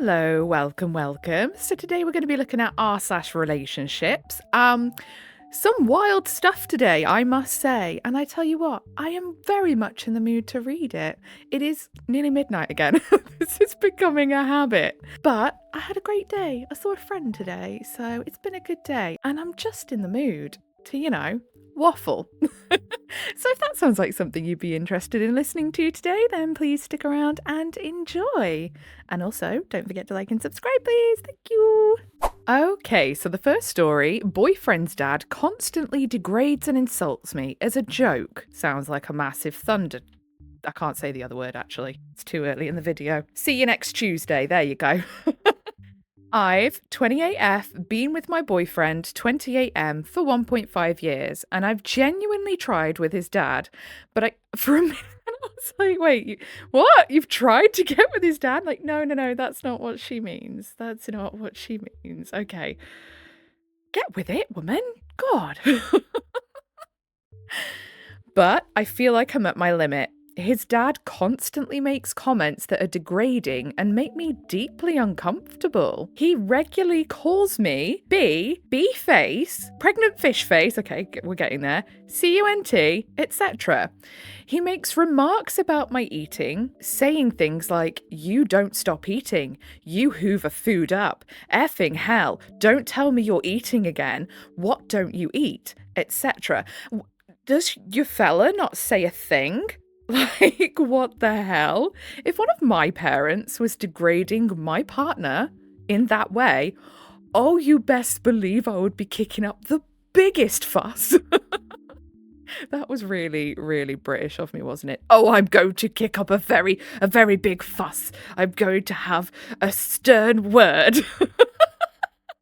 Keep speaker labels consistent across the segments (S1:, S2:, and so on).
S1: Hello, welcome. So today we're going to be looking at r/relationships. Some wild stuff today, I must say. And I tell you what, I am very much in the mood to read it. It is nearly midnight again. This is becoming a habit. But I had a great day. I saw a friend today, so it's been a good day. And I'm just in the mood to, waffle. So if that sounds like something you'd be interested in listening to today, then please stick around and enjoy. And also, don't forget to like and subscribe, please. Thank you. Okay, so the first story, boyfriend's dad constantly degrades and insults me as a joke. Sounds like a massive thunder. I can't say the other word, actually. It's too early in the video. See you next Tuesday. There you go. I've, 28F, been with my boyfriend, 28M, for 1.5 years, and I've genuinely tried with his dad, but for a minute, I was like, wait, what? You've tried to get with his dad? Like, no, that's not what she means. That's not what she means. Okay. Get with it, woman. God. But I feel like I'm at my limit. His dad constantly makes comments that are degrading and make me deeply uncomfortable. He regularly calls me B-face, pregnant fish face, okay, we're getting there, CUNT, etc. He makes remarks about my eating, saying things like, you don't stop eating, you hoover food up, effing hell, don't tell me you're eating again, what don't you eat, etc. Does your fella not say a thing? Like, what the hell? If one of my parents was degrading my partner in that way, oh, you best believe I would be kicking up the biggest fuss. That was really, really British of me, wasn't it? Oh, I'm going to kick up a very big fuss. I'm going to have a stern word.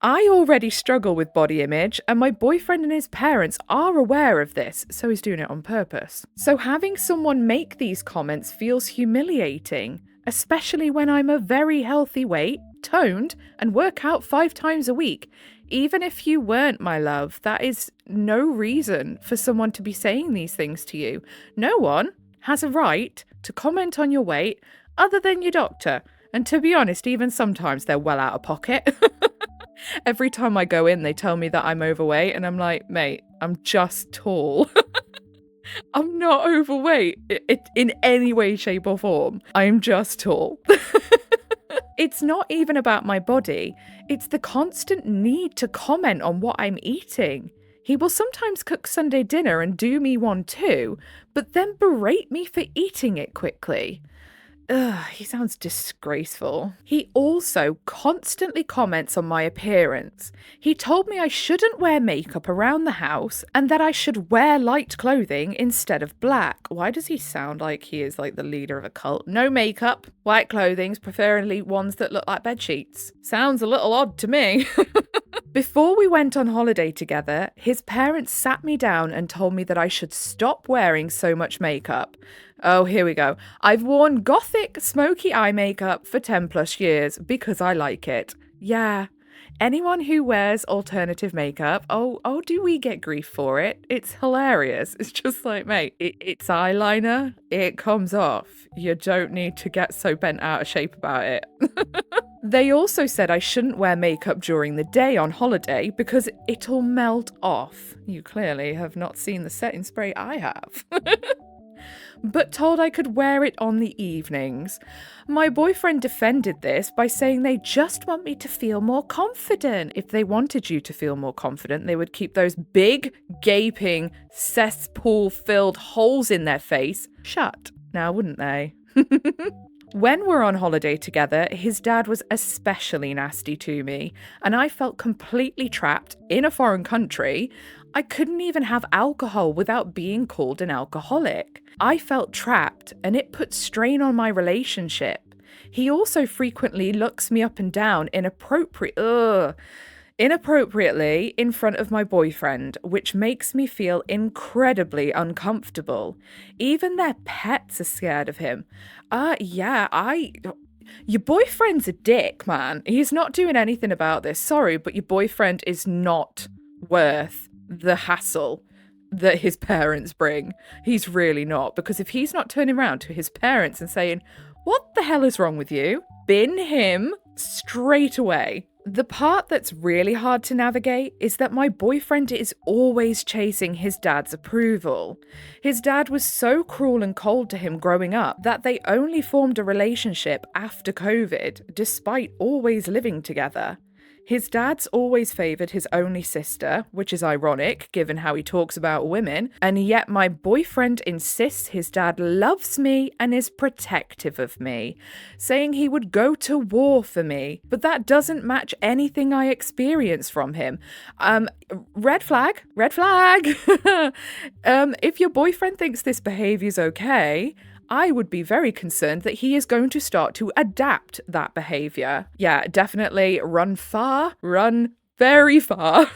S1: I already struggle with body image, and my boyfriend and his parents are aware of this, so he's doing it on purpose. So having someone make these comments feels humiliating, especially when I'm a very healthy weight, toned, and work out 5 times a week. Even if you weren't, my love, that is no reason for someone to be saying these things to you. No one has a right to comment on your weight other than your doctor. And to be honest, even sometimes they're well out of pocket. Every time I go in, they tell me that I'm overweight, and I'm like, mate, I'm just tall. I'm not overweight in any way, shape, or form. I'm just tall. It's not even about my body. It's the constant need to comment on what I'm eating. He will sometimes cook Sunday dinner and do me one too, but then berate me for eating it quickly. Ugh, he sounds disgraceful. He also constantly comments on my appearance. He told me I shouldn't wear makeup around the house and that I should wear light clothing instead of black. Why does he sound like he is like the leader of a cult? No makeup, white clothing, preferably ones that look like bed sheets. Sounds a little odd to me. Before we went on holiday together, his parents sat me down and told me that I should stop wearing so much makeup. Oh, here we go. I've worn gothic, smoky eye makeup for 10 plus years because I like it. Yeah. Anyone who wears alternative makeup, oh, do we get grief for it? It's hilarious. It's just like, mate, it's eyeliner. It comes off. You don't need to get so bent out of shape about it. They also said I shouldn't wear makeup during the day on holiday because it'll melt off. You clearly have not seen the setting spray I have. But told I could wear it on the evenings. My boyfriend defended this by saying they just want me to feel more confident. If they wanted you to feel more confident, they would keep those big, gaping, cesspool-filled holes in their face shut, now wouldn't they? When we're on holiday together, his dad was especially nasty to me, and I felt completely trapped in a foreign country. I couldn't even have alcohol without being called an alcoholic. I felt trapped, and it put strain on my relationship. He also frequently looks me up and down inappropriately in front of my boyfriend, which makes me feel incredibly uncomfortable. Even their pets are scared of him. Your boyfriend's a dick, man. He's not doing anything about this. Sorry, but your boyfriend is not worth the hassle that his parents bring. He's really not, because if he's not turning around to his parents and saying, what the hell is wrong with you? Bin him straight away. The part that's really hard to navigate is that my boyfriend is always chasing his dad's approval. His dad was so cruel and cold to him growing up that they only formed a relationship after COVID, despite always living together. His dad's always favoured his only sister, which is ironic given how he talks about women, and yet my boyfriend insists his dad loves me and is protective of me, saying he would go to war for me, but that doesn't match anything I experience from him. Red flag, red flag. If your boyfriend thinks this behaviour's okay, I would be very concerned that he is going to start to adapt that behaviour. Yeah, definitely run far, run very far.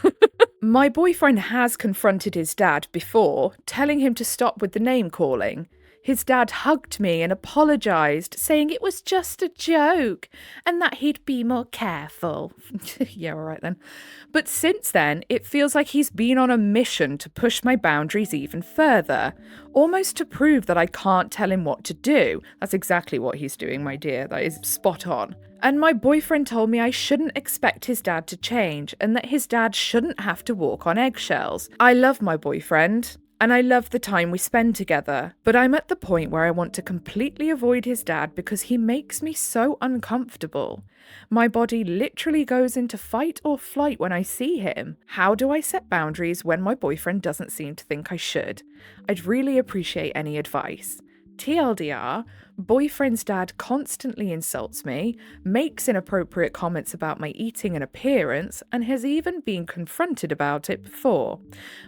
S1: My boyfriend has confronted his dad before, telling him to stop with the name calling. His dad hugged me and apologised, saying it was just a joke and that he'd be more careful. Yeah, all right then. But since then, it feels like he's been on a mission to push my boundaries even further, almost to prove that I can't tell him what to do. That's exactly what he's doing, my dear. That is spot on. And my boyfriend told me I shouldn't expect his dad to change and that his dad shouldn't have to walk on eggshells. I love my boyfriend. And I love the time we spend together, but I'm at the point where I want to completely avoid his dad because he makes me so uncomfortable. My body literally goes into fight or flight when I see him. How do I set boundaries when my boyfriend doesn't seem to think I should? I'd really appreciate any advice. TLDR, boyfriend's dad constantly insults me, makes inappropriate comments about my eating and appearance, and has even been confronted about it before.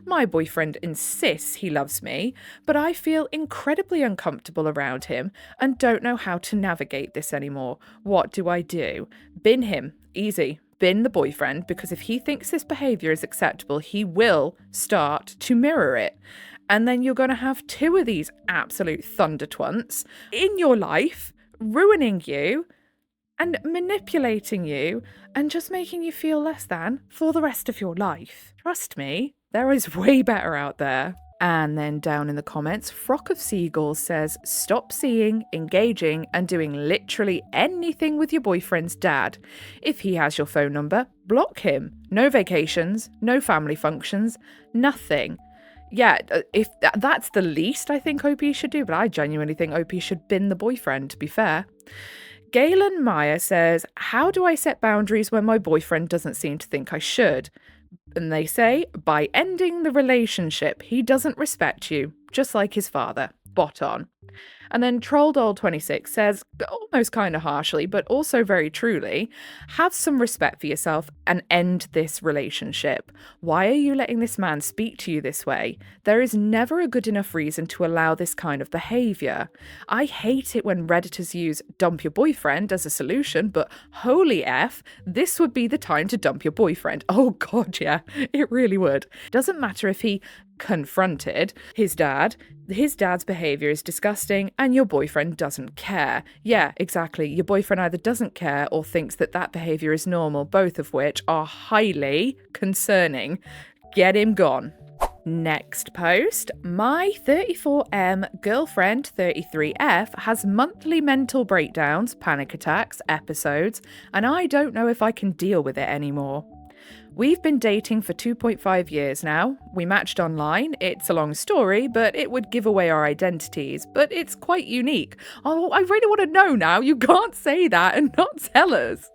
S1: My boyfriend insists he loves me, but I feel incredibly uncomfortable around him and don't know how to navigate this anymore. What do I do? Bin him. Easy. Bin the boyfriend, because if he thinks this behaviour is acceptable, he will start to mirror it. And then you're going to have two of these absolute thunder twunts in your life, ruining you and manipulating you and just making you feel less than for the rest of your life. Trust me, there is way better out there. And then down in the comments, Frock of Seagulls says, stop seeing, engaging, and doing literally anything with your boyfriend's dad. If he has your phone number, block him. No vacations, no family functions, nothing. Yeah, if that's the least I think OP should do, but I genuinely think OP should bin the boyfriend, to be fair. Galen Meyer says, how do I set boundaries when my boyfriend doesn't seem to think I should? And they say, by ending the relationship. He doesn't respect you, just like his father. Bot on. And then Trolldoll26 says, almost kind of harshly, but also very truly, have some respect for yourself and end this relationship. Why are you letting this man speak to you this way? There is never a good enough reason to allow this kind of behaviour. I hate it when Redditors use dump your boyfriend as a solution, but holy F, this would be the time to dump your boyfriend. Oh God, yeah, it really would. Doesn't matter if he confronted his dad's behaviour is disgusting and your boyfriend doesn't care. Yeah, exactly. Your boyfriend either doesn't care or thinks that that behaviour is normal, both of which are highly concerning. Get him gone. Next post, my 34M girlfriend 33F has monthly mental breakdowns, panic attacks, episodes, and I don't know if I can deal with it anymore. We've been dating for 2.5 years now. We matched online. It's a long story, but it would give away our identities. But it's quite unique. Oh, I really want to know now. You can't say that and not tell us.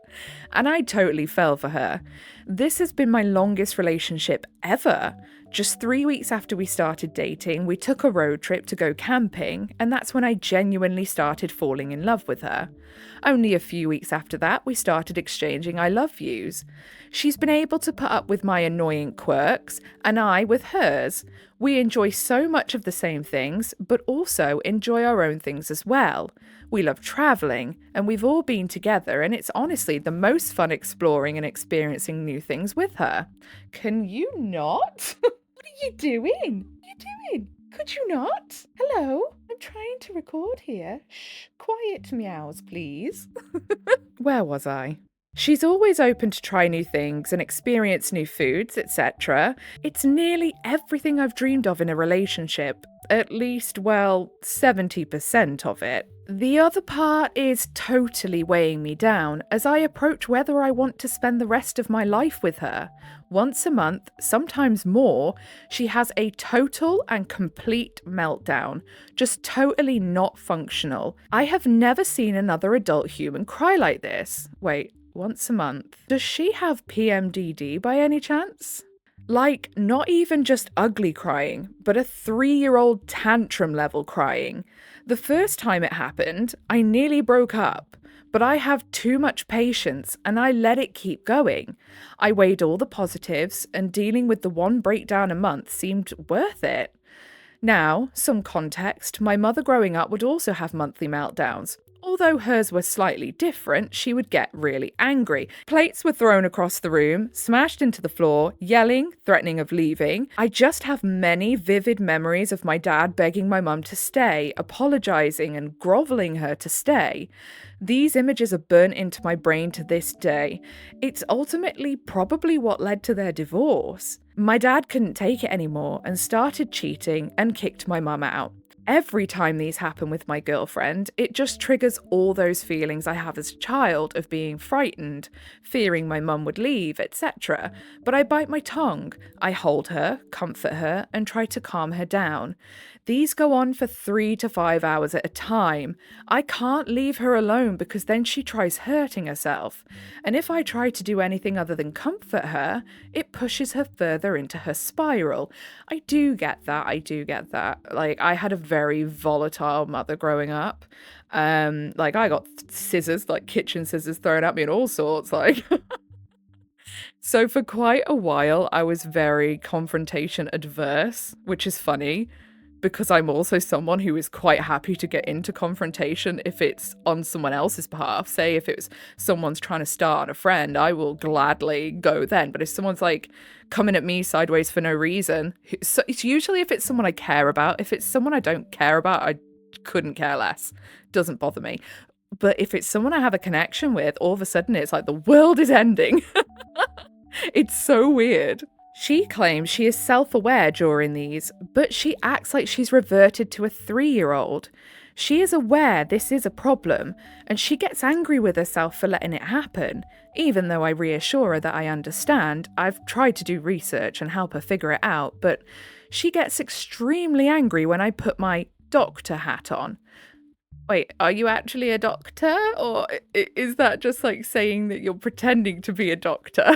S1: And I totally fell for her. This has been my longest relationship ever. Just 3 weeks after we started dating, we took a road trip to go camping, and that's when I genuinely started falling in love with her. Only a few weeks after that, we started exchanging I love yous. She's been able to put up with my annoying quirks, and I with hers. We enjoy so much of the same things, but also enjoy our own things as well. We love travelling, and we've all been together, and it's honestly the most fun exploring and experiencing new things with her. Can you not? What are you doing? What are you doing? Could you not? Hello? I'm trying to record here. Shh, quiet meows, please. Where was I? She's always open to try new things and experience new foods, etc. It's nearly everything I've dreamed of in a relationship. At least, well, 70% of it. The other part is totally weighing me down as I approach whether I want to spend the rest of my life with her. Once a month, sometimes more, she has a total and complete meltdown, just totally not functional. I have never seen another adult human cry like this. Wait, once a month. Does she have PMDD by any chance? Like, not even just ugly crying, but a 3-year-old tantrum level crying. The first time it happened, I nearly broke up, but I have too much patience and I let it keep going. I weighed all the positives, and dealing with the one breakdown a month seemed worth it. Now, some context, my mother growing up would also have monthly meltdowns. Although hers were slightly different, she would get really angry. Plates were thrown across the room, smashed into the floor, yelling, threatening of leaving. I just have many vivid memories of my dad begging my mum to stay, apologising and grovelling her to stay. These images are burnt into my brain to this day. It's ultimately probably what led to their divorce. My dad couldn't take it anymore and started cheating and kicked my mum out. Every time these happen with my girlfriend, it just triggers all those feelings I have as a child of being frightened, fearing my mum would leave, etc. But I bite my tongue. I hold her, comfort her, and try to calm her down. These go on for 3 to 5 hours at a time. I can't leave her alone because then she tries hurting herself. And if I try to do anything other than comfort her, it pushes her further into her spiral. I do get that. Like, I had a very volatile mother growing up. Like, I got scissors, like kitchen scissors thrown at me and all sorts, like... So for quite a while, I was very confrontation adverse, which is funny, because I'm also someone who is quite happy to get into confrontation if it's on someone else's behalf. Say if it was someone's trying to start on a friend, I will gladly go then. But if someone's like coming at me sideways for no reason, so it's usually if it's someone I care about. If it's someone I don't care about, I couldn't care less. Doesn't bother me. But if it's someone I have a connection with, all of a sudden it's like the world is ending. It's so weird. She claims she is self-aware during these, but she acts like she's reverted to a 3-year-old. She is aware this is a problem, and she gets angry with herself for letting it happen. Even though I reassure her that I understand, I've tried to do research and help her figure it out, but she gets extremely angry when I put my doctor hat on. Wait, are you actually a doctor? Or is that just like saying that you're pretending to be a doctor?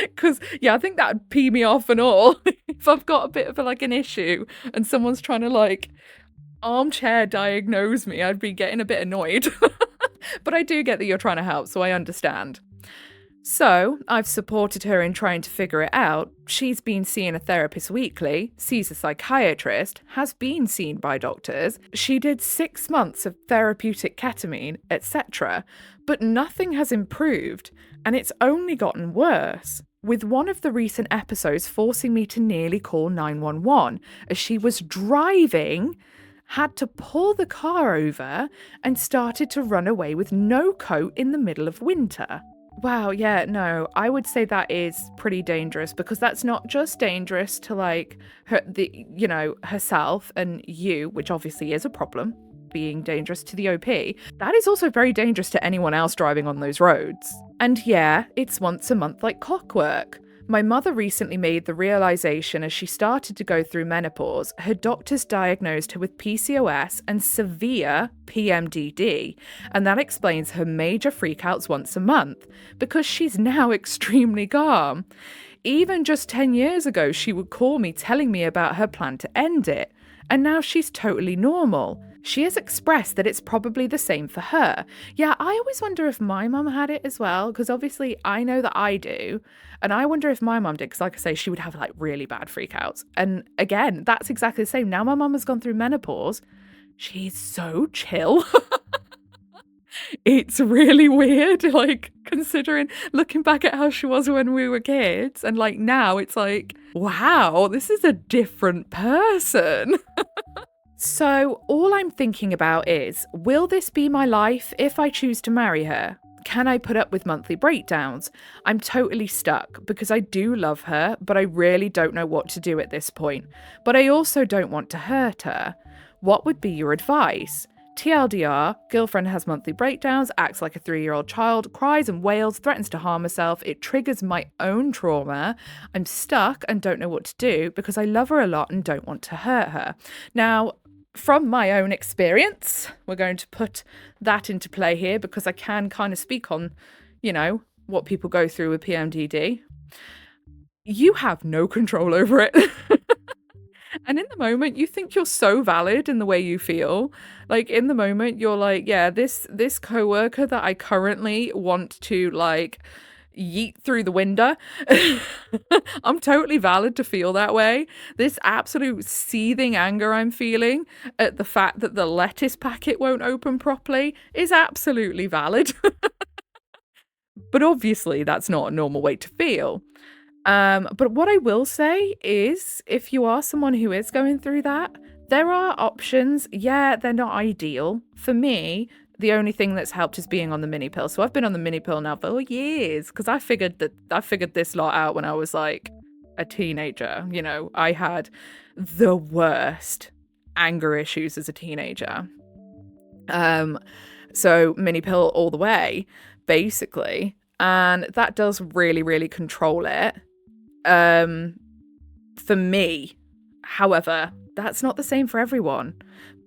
S1: Because, yeah, I think that would pee me off and all. If I've got a bit of an issue and someone's trying to like armchair diagnose me, I'd be getting a bit annoyed. But I do get that you're trying to help, so I understand. So, I've supported her in trying to figure it out. She's been seeing a therapist weekly, sees a psychiatrist, has been seen by doctors. She did 6 months of therapeutic ketamine, etc. But nothing has improved, and it's only gotten worse, with one of the recent episodes forcing me to nearly call 911 as she was driving, had to pull the car over, and started to run away with no coat in the middle of winter. Wow, yeah, no, I would say that is pretty dangerous, because that's not just dangerous to like herself and you, which obviously is a problem, being dangerous to the OP. That is also very dangerous to anyone else driving on those roads. And yeah, it's once a month like clockwork. My mother recently made the realization as she started to go through menopause, her doctors diagnosed her with PCOS and severe PMDD, and that explains her major freakouts once a month, because she's now extremely calm. Even just 10 years ago, she would call me telling me about her plan to end it, and now she's totally normal. She has expressed that it's probably the same for her. Yeah, I always wonder if my mum had it as well, because obviously I know that I do, and I wonder if my mum did, because like I say, she would have like really bad freakouts. And again, that's exactly the same. Now my mum has gone through menopause. She's so chill. It's really weird, like, considering, looking back at how she was when we were kids, and like now it's like, wow, this is a different person. So all I'm thinking about is, will this be my life if I choose to marry her? Can I put up with monthly breakdowns? I'm totally stuck because I do love her, but I really don't know what to do at this point. But I also don't want to hurt her. What would be your advice? TLDR, girlfriend has monthly breakdowns, acts like a 3-year-old child, cries and wails, threatens to harm herself. It triggers my own trauma. I'm stuck and don't know what to do because I love her a lot and don't want to hurt her. Now, from my own experience, we're going to put that into play here because I can kind of speak on, what people go through with PMDD. You have no control over it. And in the moment, you think you're so valid in the way you feel. Like, in the moment, you're like, yeah, this coworker that I currently want to, yeet through the window. I'm totally valid to feel that way. This absolute seething anger I'm feeling at the fact that the lettuce packet won't open properly is absolutely valid. But obviously, that's not a normal way to feel. But what I will say is, if you are someone who is going through that, there are options. Yeah, they're not ideal. For me, the only thing that's helped is being on the mini pill. So I've been on the mini pill now for years because I figured this lot out when I was like a teenager. I had the worst anger issues as a teenager. So mini pill all the way, basically. And that does really, really control it. For me, however, that's not the same for everyone,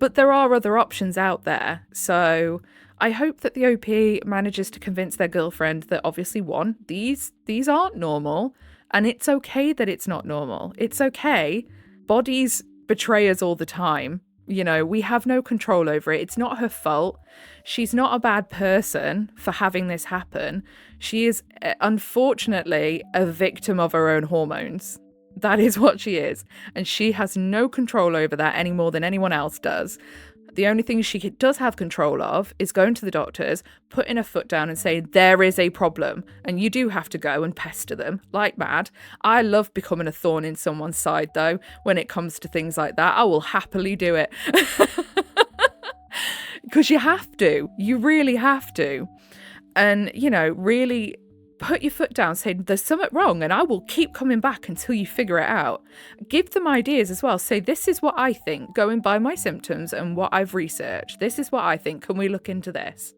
S1: but there are other options out there. So I hope that the OP manages to convince their girlfriend that obviously these aren't normal, and it's okay that it's not normal. It's okay. Bodies betray us all the time. We have no control over it. It's not her fault. She's not a bad person for having this happen. She is, unfortunately, a victim of her own hormones. That is what she is. And she has no control over that any more than anyone else does. The only thing she does have control of is going to the doctors, putting her foot down and saying, there is a problem. And you do have to go and pester them like mad. I love becoming a thorn in someone's side, though, when it comes to things like that. I will happily do it. Because you have to. You really have to. And, really put your foot down, say there's something wrong, and I will keep coming back until you figure it out. Give them ideas as well. Say, this is what I think, going by my symptoms and what I've researched. This is what I think. Can we look into this?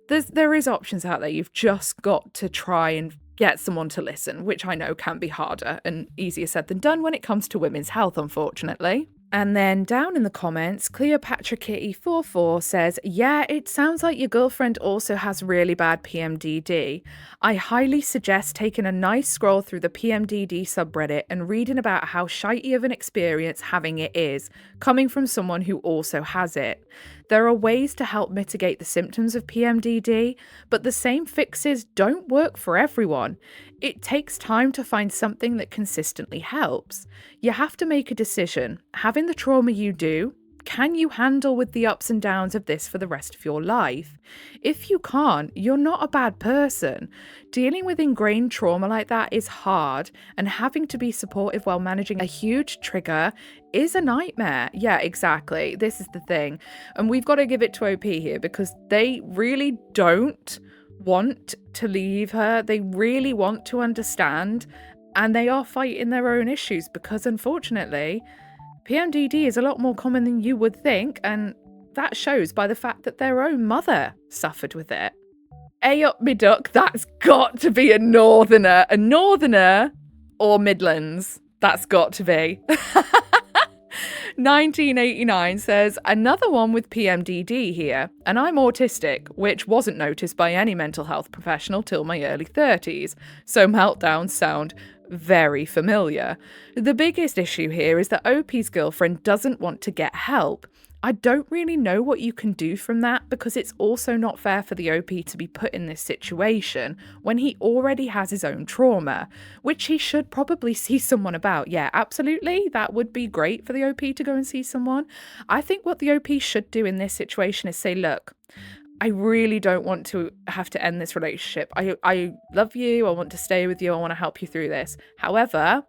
S1: There is options out there. You've just got to try and get someone to listen, which I know can be harder and easier said than done when it comes to women's health, unfortunately. And then down in the comments, Cleopatra Kitty 44 says, yeah, it sounds like your girlfriend also has really bad PMDD. I highly suggest taking a nice scroll through the PMDD subreddit and reading about how shitey of an experience having it is, coming from someone who also has it. There are ways to help mitigate the symptoms of PMDD, but the same fixes don't work for everyone. It takes time to find something that consistently helps. You have to make a decision. Having the trauma you do, can you handle with the ups and downs of this for the rest of your life? If you can't, you're not a bad person. Dealing with ingrained trauma like that is hard, and having to be supportive while managing a huge trigger is a nightmare. Yeah, exactly. This is the thing. And we've got to give it to OP here because they really don't want to leave her. They really want to understand, and they are fighting their own issues because unfortunately PMDD is a lot more common than you would think, and that shows by the fact that their own mother suffered with it. A up me duck, that's got to be a northerner or Midlands. That's got to be. 1989 says, another one with PMDD here, and I'm autistic, which wasn't noticed by any mental health professional till my early 30s, so meltdowns sound very familiar. The biggest issue here is that OP's girlfriend doesn't want to get help. I don't really know what you can do from that because it's also not fair for the OP to be put in this situation when he already has his own trauma, which he should probably see someone about. Yeah, absolutely. That would be great for the OP to go and see someone. I think what the OP should do in this situation is say, look, I really don't want to have to end this relationship. I love you. I want to stay with you. I want to help you through this. However,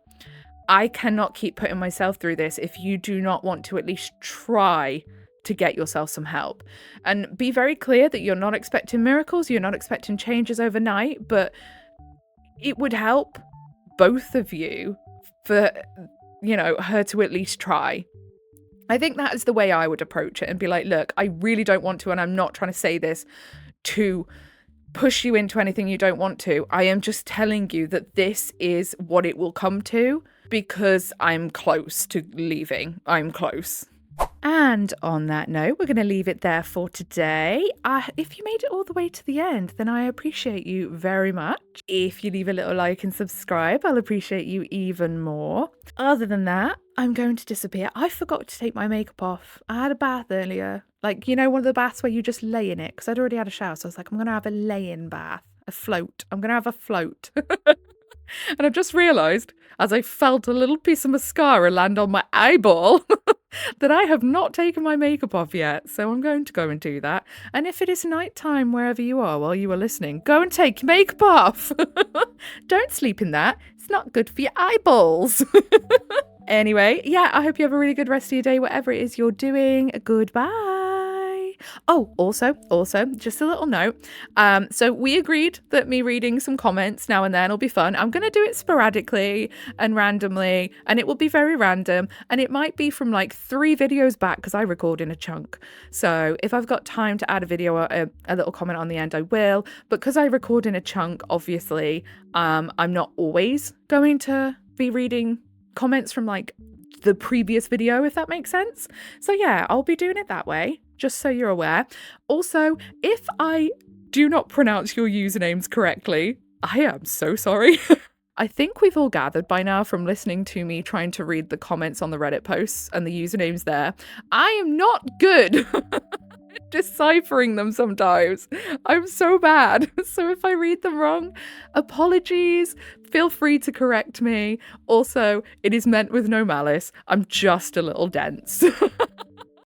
S1: I cannot keep putting myself through this if you do not want to at least try to get yourself some help. And be very clear that you're not expecting miracles, you're not expecting changes overnight, but it would help both of you for, her to at least try. I think that is the way I would approach it and be like, look, I really don't want to, and I'm not trying to say this to push you into anything you don't want to. I am just telling you that this is what it will come to because I'm close to leaving. I'm close. And on that note, we're going to leave it there for today. If you made it all the way to the end, then I appreciate you very much. If you leave a little like and subscribe, I'll appreciate you even more. Other than that, I'm going to disappear. I forgot to take my makeup off. I had a bath earlier. Like, you know, one of the baths where you just lay in it, because I'd already had a shower. So I was like, I'm going to have a lay-in bath, a float. I'm going to have a float. And I've just realised, as I felt a little piece of mascara land on my eyeball, that I have not taken my makeup off yet. So I'm going to go and do that. And if it is nighttime wherever you are while you are listening, go and take your makeup off. Don't sleep in that. It's not good for your eyeballs. Anyway, yeah, I hope you have a really good rest of your day, whatever it is you're doing. Goodbye. Oh, also, just a little note. So we agreed that me reading some comments now and then will be fun. I'm going to do it sporadically and randomly, and it will be very random. And it might be from like 3 videos back because I record in a chunk. So if I've got time to add a video or a little comment on the end, I will. But because I record in a chunk, obviously, I'm not always going to be reading comments from like the previous video, if that makes sense. So yeah, I'll be doing it that way, just so you're aware. Also, if I do not pronounce your usernames correctly, I am so sorry. I think we've all gathered by now from listening to me trying to read the comments on the Reddit posts and the usernames there. I am not good deciphering them sometimes. I'm so bad. So if I read them wrong, apologies. Feel free to correct me. Also, it is meant with no malice. I'm just a little dense.